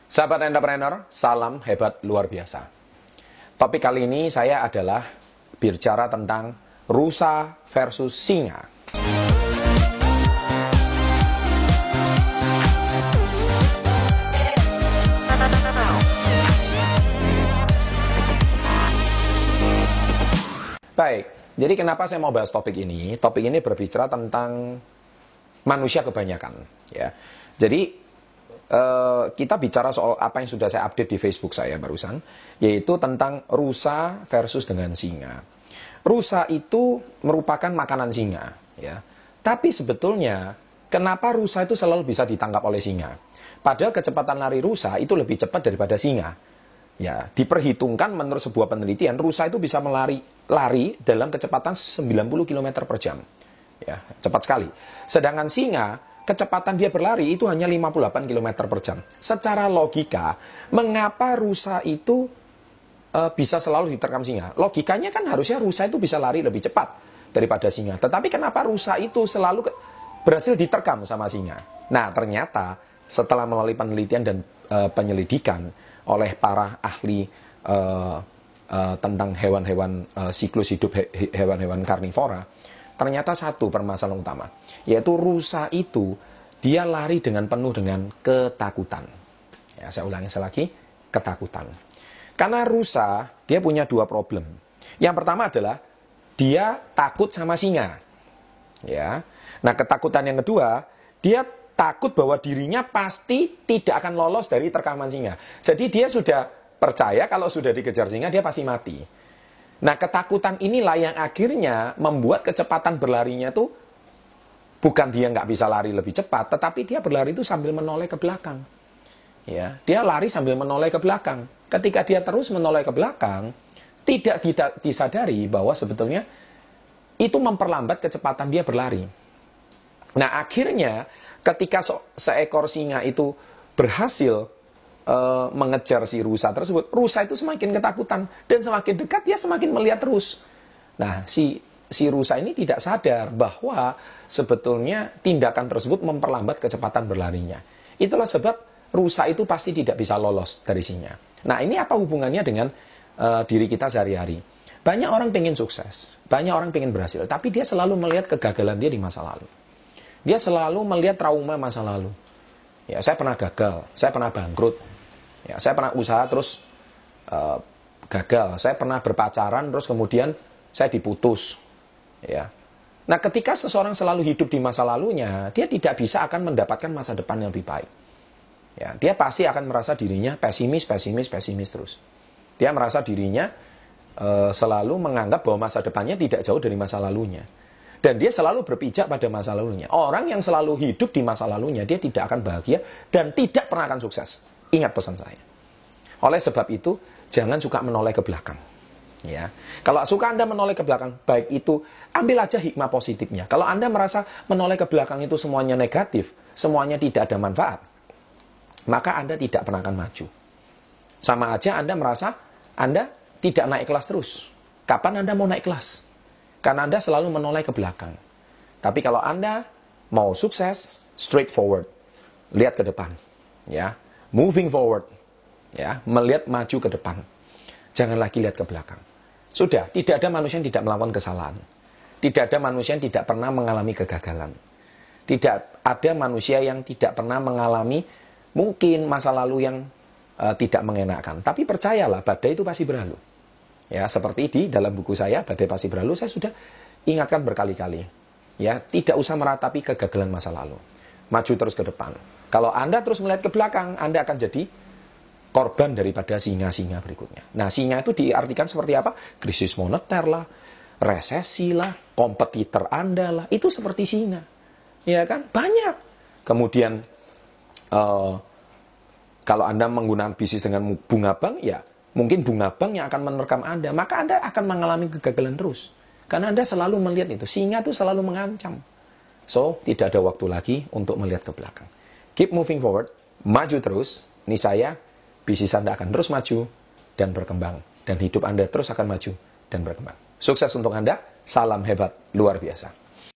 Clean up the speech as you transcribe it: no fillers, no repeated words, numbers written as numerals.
Sahabat entrepreneur, salam hebat luar biasa. Topik kali ini saya adalah bicara tentang rusa versus singa. Baik, jadi kenapa saya mau bahas topik ini? Topik ini berbicara tentang manusia kebanyakan. Ya, jadi kita bicara soal apa yang sudah saya update di Facebook saya barusan, yaitu tentang rusa versus dengan singa. Rusa itu merupakan makanan singa, ya. Tapi sebetulnya kenapa rusa itu selalu bisa ditangkap oleh singa? Padahal kecepatan lari rusa itu lebih cepat daripada singa. Ya, diperhitungkan menurut sebuah penelitian, rusa itu bisa lari dalam kecepatan 90 km per jam. Ya, cepat sekali. Sedangkan singa kecepatan dia berlari itu hanya 58 km per jam. Secara logika, mengapa rusa itu bisa selalu diterkam singa? Logikanya kan harusnya rusa itu bisa lari lebih cepat daripada singa. Tetapi kenapa rusa itu selalu berhasil diterkam sama singa? Nah, ternyata setelah melalui penelitian dan penyelidikan oleh para ahli tentang hewan-hewan siklus hidup hewan-hewan karnivora, ternyata satu permasalahan utama, yaitu rusa itu dia lari dengan penuh dengan ketakutan. Ya, saya ulangi lagi, ketakutan. Karena rusa dia punya dua problem. Yang pertama adalah dia takut sama singa. Ya. Nah, ketakutan yang kedua, dia takut bahwa dirinya pasti tidak akan lolos dari terkaman singa. Jadi dia sudah percaya kalau sudah dikejar singa dia pasti mati. Nah, ketakutan inilah yang akhirnya membuat kecepatan berlarinya tuh bukan dia nggak bisa lari lebih cepat, tetapi dia berlari itu sambil menoleh ke belakang. Ya, dia lari sambil menoleh ke belakang. Ketika dia terus menoleh ke belakang, tidak disadari bahwa sebetulnya itu memperlambat kecepatan dia berlari. Nah, akhirnya ketika seekor singa itu berhasil mengejar si rusa tersebut, rusa itu semakin ketakutan dan semakin dekat dia semakin melihat terus. Nah, si rusa ini tidak sadar bahwa sebetulnya tindakan tersebut memperlambat kecepatan berlarinya. Itulah sebab rusa itu pasti tidak bisa lolos dari singa. Nah, ini apa hubungannya dengan diri kita sehari-hari? Banyak orang pengen sukses, banyak orang pengen berhasil, tapi dia selalu melihat kegagalan dia di masa lalu. Dia selalu melihat trauma masa lalu. Ya, saya pernah gagal, saya pernah bangkrut. Ya, saya pernah usaha terus gagal. Saya pernah berpacaran terus kemudian saya diputus. Ya. Nah, ketika seseorang selalu hidup di masa lalunya, dia tidak bisa akan mendapatkan masa depan yang lebih baik. Ya, dia pasti akan merasa dirinya pesimis terus. Dia merasa dirinya selalu menganggap bahwa masa depannya tidak jauh dari masa lalunya. Dan dia selalu berpijak pada masa lalunya. Orang yang selalu hidup di masa lalunya, dia tidak akan bahagia dan tidak pernah akan sukses. Ingat pesan saya. Oleh sebab itu, jangan suka menoleh ke belakang. Ya. Kalau suka Anda menoleh ke belakang, baik itu, ambil aja hikmah positifnya. Kalau Anda merasa menoleh ke belakang itu semuanya negatif, semuanya tidak ada manfaat, maka Anda tidak pernah akan maju. Sama aja Anda merasa Anda tidak naik kelas terus. Kapan Anda mau naik kelas? Karena Anda selalu menoleh ke belakang. Tapi kalau Anda mau sukses, straightforward. Lihat ke depan. Ya. Moving forward, ya, melihat maju ke depan. Jangan lagi lihat ke belakang. Sudah, tidak ada manusia yang tidak melakukan kesalahan. Tidak ada manusia yang tidak pernah mengalami kegagalan. Tidak ada manusia yang tidak pernah mengalami mungkin masa lalu yang tidak mengenakan. Tapi percayalah, badai itu pasti berlalu. Ya, seperti di dalam buku saya, Badai Pasti Berlalu, saya sudah ingatkan berkali-kali. Ya, tidak usah meratapi kegagalan masa lalu. Maju terus ke depan. Kalau Anda terus melihat ke belakang, Anda akan jadi korban daripada singa-singa berikutnya. Nah, singa itu diartikan seperti apa? Krisis moneter lah, resesi lah, kompetitor Anda lah. Itu seperti singa. Ya kan? Banyak. Kemudian, kalau Anda menggunakan bisnis dengan bunga bank, ya mungkin bunga bank yang akan menerkam Anda. Maka Anda akan mengalami kegagalan terus. Karena Anda selalu melihat itu. Singa itu selalu mengancam. So, tidak ada waktu lagi untuk melihat ke belakang. Keep moving forward, maju terus, niscaya bisnis Anda akan terus maju dan berkembang. Dan hidup Anda terus akan maju dan berkembang. Sukses untuk Anda, salam hebat luar biasa.